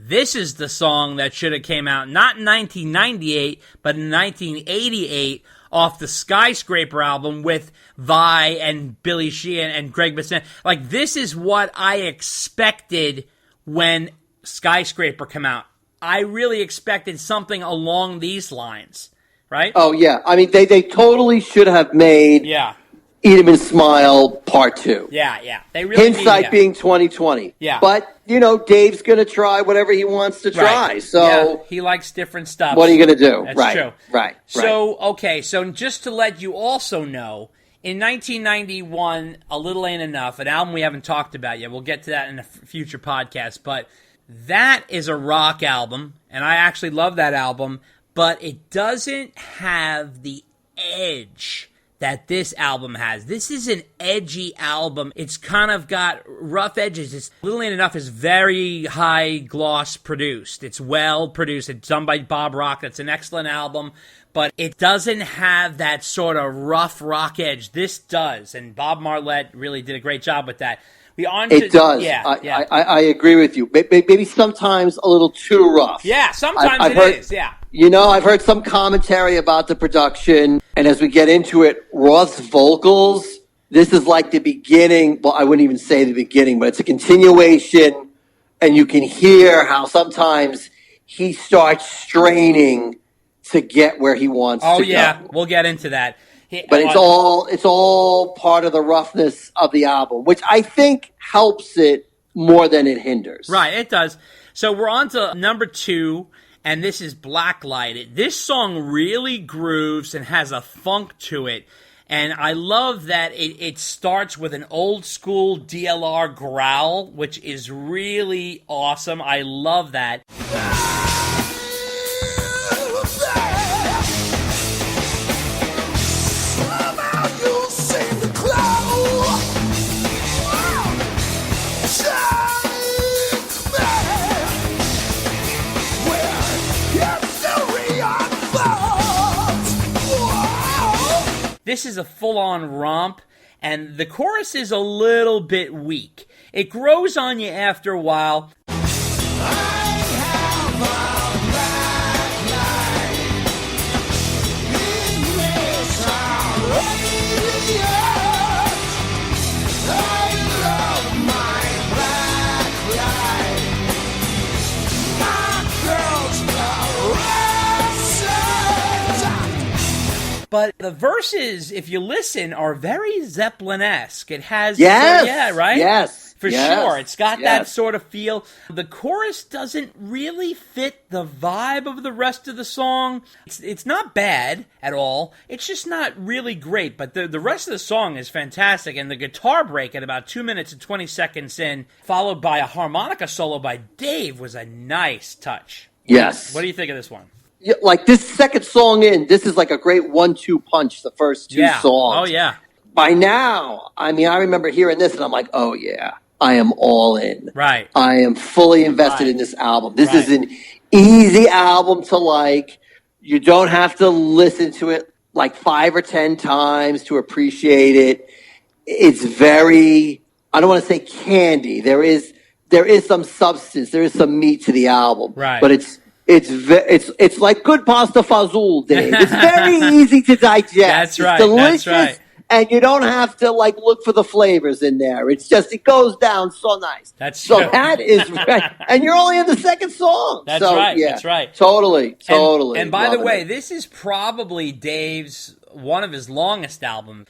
This is the song that should have came out not in 1998, but in 1988 off the Skyscraper album with Vi and Billy Sheehan and Greg Bassan. Like, this is what I expected when Skyscraper came out. I really expected something along these lines, right? Oh, yeah. I mean, they totally should have made Eat 'Em and Smile Part 2. Yeah. They really Hindsight being 2020. Yeah. But, Dave's going to try whatever he wants to try. So he likes different stuff. What are you going to do? That's true. Right. So just to let you also know, in 1991, A Little Ain't Enough, an album we haven't talked about yet. We'll get to that in a future podcast, but that is a rock album, and I actually love that album, but it doesn't have the edge that this album has. This is an edgy album. It's kind of got rough edges. It's Little Ain't Enough is very high gloss produced. It's well produced. It's done by Bob Rock. That's an excellent album, but it doesn't have that sort of rough rock edge. This does, and Bob Marlette really did a great job with that. It does. Yeah, I agree with you. Maybe sometimes a little too rough. Yeah, sometimes it is. Yeah. I've heard some commentary about the production, and as we get into it, Roth's vocals, this is like the beginning. Well, I wouldn't even say the beginning, but it's a continuation, and you can hear how sometimes he starts straining to get where he wants to go. Oh, yeah. We'll get into that. But it's all part of the roughness of the album, which I think helps it more than it hinders. Right, it does. So we're on to number 2, and this is Blacklighted. This song really grooves and has a funk to it, and I love that it starts with an old school DLR growl, which is really awesome. I love that. This is a full-on romp, and the chorus is a little bit weak. It grows on you after a while. But the verses, if you listen, are very Zeppelin-esque. It has... right? Yes. For sure. It's got that sort of feel. The chorus doesn't really fit the vibe of the rest of the song. It's not bad at all. It's just not really great. But the rest of the song is fantastic. And the guitar break at about 2 minutes and 20 seconds in, followed by a harmonica solo by Dave, was a nice touch. Yes. What do you think of this one? Yeah, like this second song in, this is like a great 1-2 punch, the first two songs. Oh, yeah. By now, I remember hearing this and I'm like, oh, yeah, I am all in. Right. I am fully invested in this album. This is an easy album to like. You don't have to listen to it like 5 or 10 times to appreciate it. It's very, I don't want to say candy. There is some substance. There is some meat to the album. Right. But it's like good pasta fazool, Dave. It's very easy to digest. That's right. It's delicious, that's right. and you don't have to like look for the flavors in there. It's just it goes down so nice. That's so true. that is right, and you're only in the second song. That's so, right. Yeah, that's right. Totally. And by the way, this is probably Dave's one of his longest albums.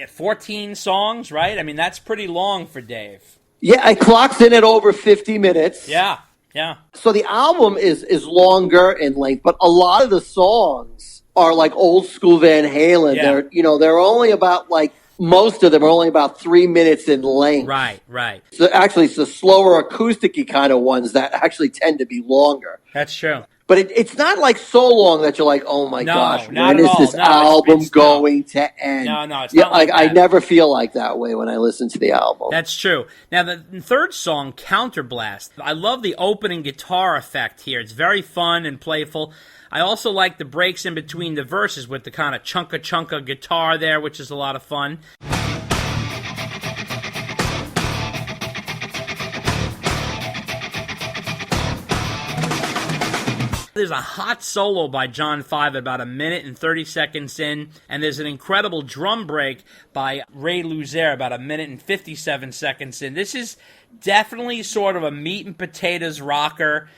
14 songs, right? I mean, that's pretty long for Dave. Yeah, it clocks in at over 50 minutes. Yeah. Yeah. So the album is longer in length, but a lot of the songs are like old school Van Halen. Yeah. They're only about like most of them are only about 3 minutes in length. Right. So actually, it's the slower acoustic-y kind of ones that actually tend to be longer. That's true. But it's not like so long that you're like, oh my gosh, not when at is this all. album going to end? No, it's not like I that. never feel like that way when I listen to the album. That's true. Now, the third song, Counterblast, I love the opening guitar effect here. It's very fun and playful. I also like the breaks in between the verses with the kind of chunka guitar there, which is a lot of fun. There's a hot solo by John 5 about 1 minute and 30 seconds in, and there's an incredible drum break by Ray Luzier about 1 minute and 57 seconds in. This is definitely sort of a meat and potatoes rocker.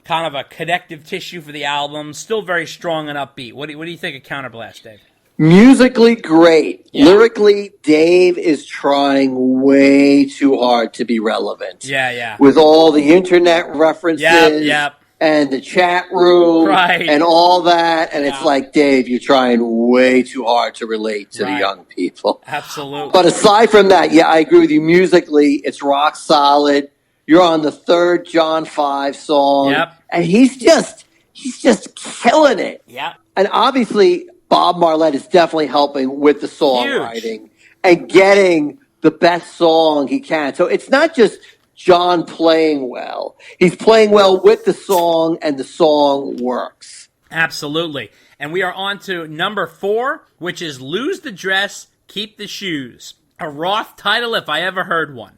Kind of a connective tissue for the album. Still very strong and upbeat. What do you think of Counterblast, Dave? Musically great. Yeah. Lyrically, Dave is trying way too hard to be relevant. Yeah. With all the internet references and the chat room and all that. And it's like, Dave, you're trying way too hard to relate to the young people. Absolutely. But aside from that, I agree with you. Musically, it's rock solid. You're on the third John 5 song. And he's just killing it. And obviously, Bob Marlette is definitely helping with the songwriting and getting the best song he can. So it's not just John playing well. He's playing well with the song, and the song works. Absolutely. And we are on to number 4, which is Lose the Dress, Keep the Shoes. A Roth title if I ever heard one.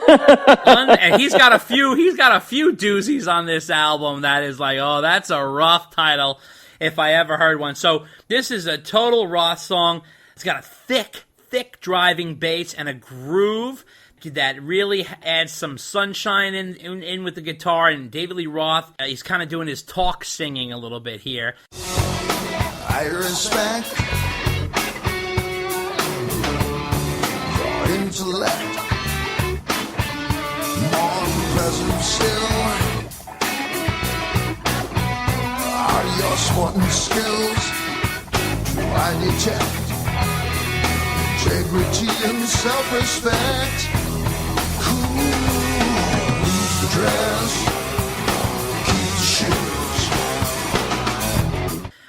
And he's got a few doozies on this album that is like, oh, that's a Roth title if I ever heard one. So this is a total Roth song. It's got a thick driving bass and a groove that really adds some sunshine in with the guitar. And David Lee Roth, he's kind of doing his talk singing a little bit here. I respect your intellect, more impressive still are your sporting skills. I detect integrity and self-respect. Lose the dress, keep the shoes.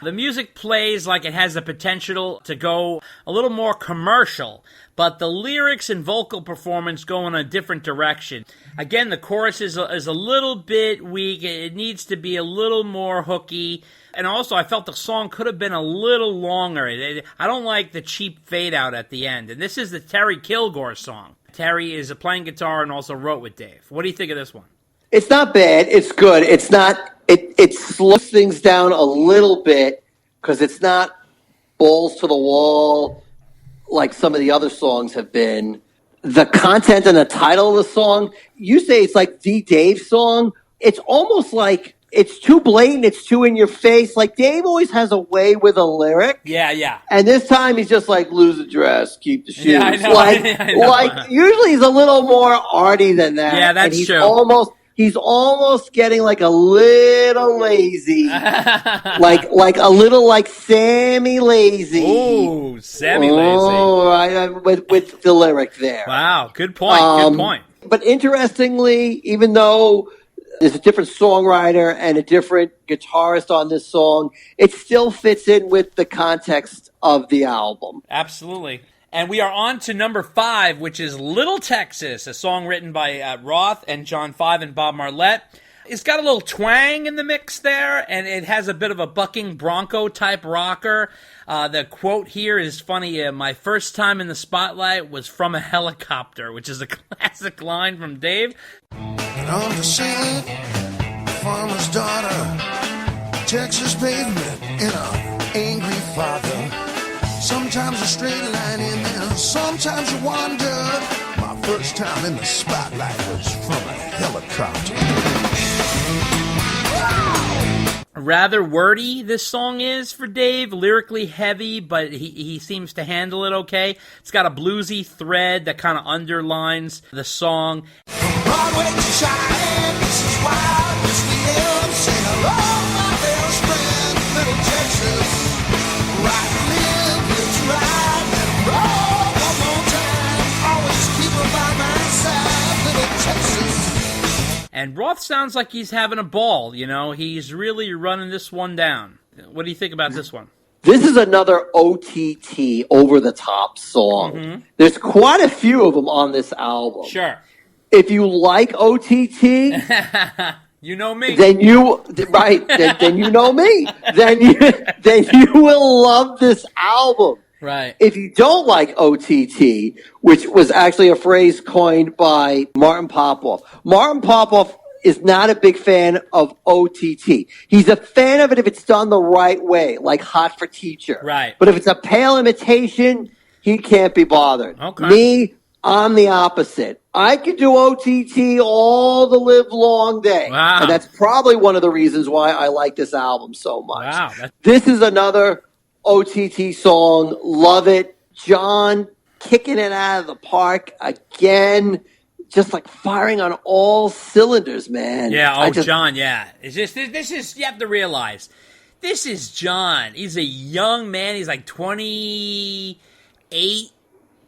The music plays like it has the potential to go a little more commercial, but the lyrics and vocal performance go in a different direction. Again, the chorus is a little bit weak. It needs to be a little more hooky. And also, I felt the song could have been a little longer. I don't like the cheap fade out at the end. And this is the Terry Kilgore song. Terry is playing guitar and also wrote with Dave. What do you think of this one? It's not bad. It's good. It's not. It slows things down a little bit because it's not balls to the wall like some of the other songs have been. The content and the title of the song, you say it's like the Dave song. It's almost like it's too blatant. It's too in your face. Like Dave always has a way with a lyric. Yeah. And this time he's just like, lose the dress, keep the shoes. Yeah, I know. I know. Like usually he's a little more arty than that. Yeah, that's true. He's almost getting like a little lazy, like a little like Sammy Lazy. Ooh, Sammy Lazy. Oh, right, with the lyric there. Wow, good point. Good point. But interestingly, even though there's a different songwriter and a different guitarist on this song, it still fits in with the context of the album. Absolutely. And we are on to number 5, which is Little Texas, a song written by Roth and John 5 and Bob Marlette. It's got a little twang in the mix there, and it has a bit of a bucking bronco type rocker. The quote here is funny. My first time in the spotlight was from a helicopter, which is a classic line from Dave. And on the ceiling, farmer's daughter, Texas pavement in a angry father. Sometimes a straight line in there, sometimes you wonder. My first time in the spotlight was from a helicopter. Rather wordy this song is for Dave, lyrically heavy, but he seems to handle it okay. It's got a bluesy thread that kind of underlines the song. Broadway to Cheyenne, this is wild, this we am. Say hello, my best friend, Little Texas. Right, live, let's ride, and roll one more time. Always keep her by my side, Little Texas. And Roth sounds like he's having a ball, you know. He's really running this one down. What do you think about this one? This is another OTT, over-the-top song. Mm-hmm. There's quite a few of them on this album. Sure. If you like OTT, you know me. Then you right. Then you know me. Then you will love this album. Right. If you don't like OTT, which was actually a phrase coined by Martin Popoff is not a big fan of OTT. He's a fan of it if it's done the right way, like Hot for Teacher. Right. But if it's a pale imitation, he can't be bothered. Okay. Me, I'm the opposite. I could do OTT all the live long day. Wow. And that's probably one of the reasons why I like this album so much. Wow. This is another OTT song. Love it. John kicking it out of the park again. Just like firing on all cylinders, man. Yeah, John, yeah. It's just, this is, you have to realize, this is John. He's a young man. He's like 28,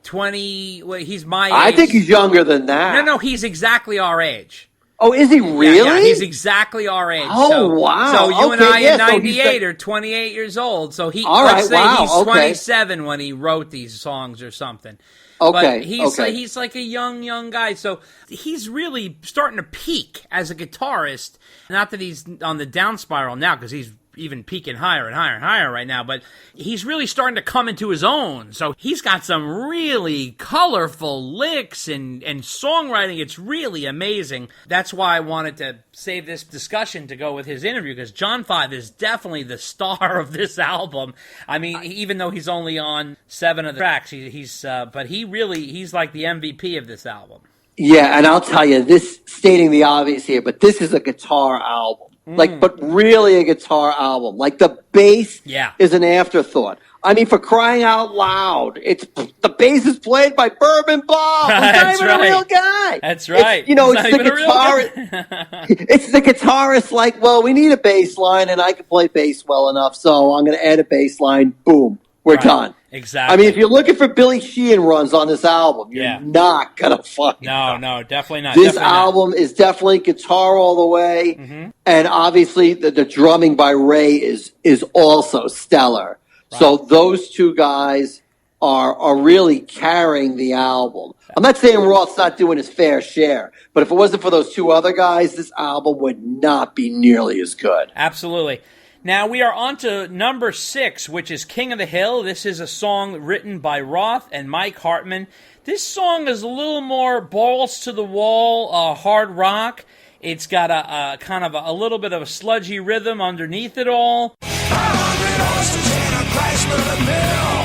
20, well, he's my age. I think he's younger than that. No, he's exactly our age. Oh, is he really? Yeah, he's exactly our age. Oh, wow. So you and I in 98 so are 28 years old. So all right, let's say he's okay. 27 when he wrote these songs or something. Okay, but he's like a young guy, so he's really starting to peak as a guitarist. Not that he's on the down spiral now, because he's even peaking higher and higher and higher right now, but he's really starting to come into his own. So he's got some really colorful licks and songwriting. It's really amazing. That's why I wanted to save this discussion to go with his interview, because John 5 is definitely the star of this album. I mean, even though he's only on 7 of the tracks, he's like the MVP of this album. Yeah, and I'll tell you, this stating the obvious here, but this is a guitar album. But really a guitar album. Like the bass is an afterthought. I mean, for crying out loud, the bass is played by Bourbon Bob, who's not even a real guy. That's right. It's the guitarist. It's the guitarist. Like, well, we need a bass line, and I can play bass well enough, so I'm going to add a bass line. Boom, we're done. Exactly. I mean, if you're looking for Billy Sheehan runs on this album, you're not going to find them. No, definitely not. This album is definitely guitar all the way, and obviously the drumming by Ray is also stellar. Right. So those two guys are really carrying the album. I'm not saying Roth's not doing his fair share, but if it wasn't for those two other guys, this album would not be nearly as good. Absolutely. Now we are on to number 6, which is King of the Hill. This is a song written by Roth and Mike Hartman. This song is a little more balls to the wall, hard rock. It's got a kind of a little bit of a sludgy rhythm underneath it all. 500 horses in a Chrysler mill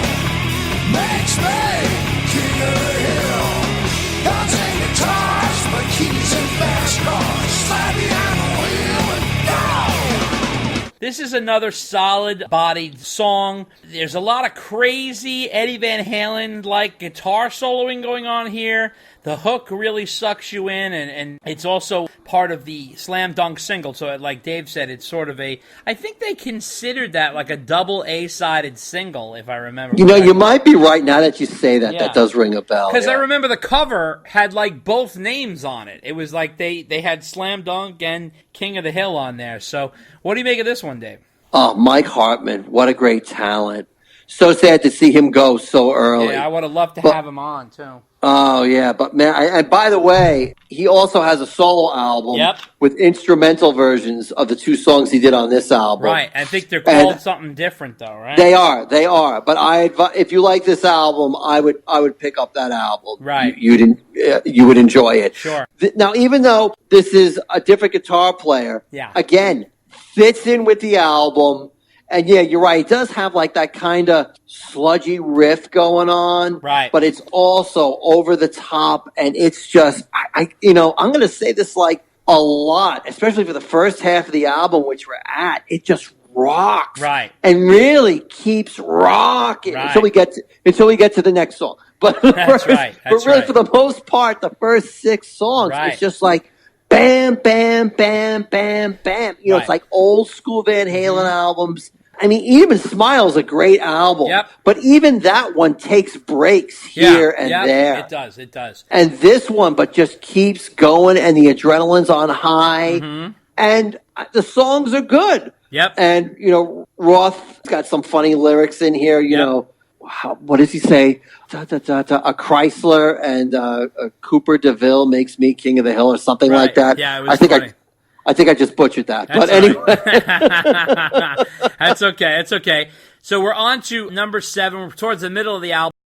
makes me king of the hill. Guns and guitars, but keys and fast cars. Slide behind the wheel and go. This is another solid-bodied song. There's a lot of crazy Eddie Van Halen-like guitar soloing going on here. The hook really sucks you in, and it's also part of the Slam Dunk single. So, like Dave said, it's sort of I think they considered that like a double A-sided single, if I remember. You might be right now that you say that. Yeah. That does ring a bell. Because I remember the cover had like both names on it. It was like they had Slam Dunk and King of the Hill on there. So, what do you make of this one, Dave? Oh, Mike Hartman, what a great talent. So sad to see him go so early. Yeah, I would have loved to have him on, too. Oh, yeah. But, man, and by the way, he also has a solo album with instrumental versions of the 2 songs he did on this album. Right. I think they're called something different, though, right? They are. But if you like this album, I would pick up that album. Right. You would enjoy it. Sure. Now, even though this is a different guitar player, again, fits in with the album. And yeah, you're right. It does have like that kind of sludgy riff going on. Right. But it's also over the top, and it's just, I'm going to say this like a lot, especially for the first half of the album, which we're at. It just rocks. Right. And really keeps rocking until we get to the next song. But That's right. For the most part, the first 6 songs, it's just like, bam, bam, bam, bam, bam. It's like old school Van Halen albums. I mean, even Smile's a great album. Yep. But even that one takes breaks here and there. It does. And this one, but just keeps going, and the adrenaline's on high. And the songs are good. Yep. And, Roth's got some funny lyrics in here, what does he say? A Chrysler and a Cooper DeVille makes me king of the hill or something like that. Yeah, it was funny. I think I just butchered that. That's but anyway. That's okay. That's okay. So we're on to number 7. We're towards the middle of the album.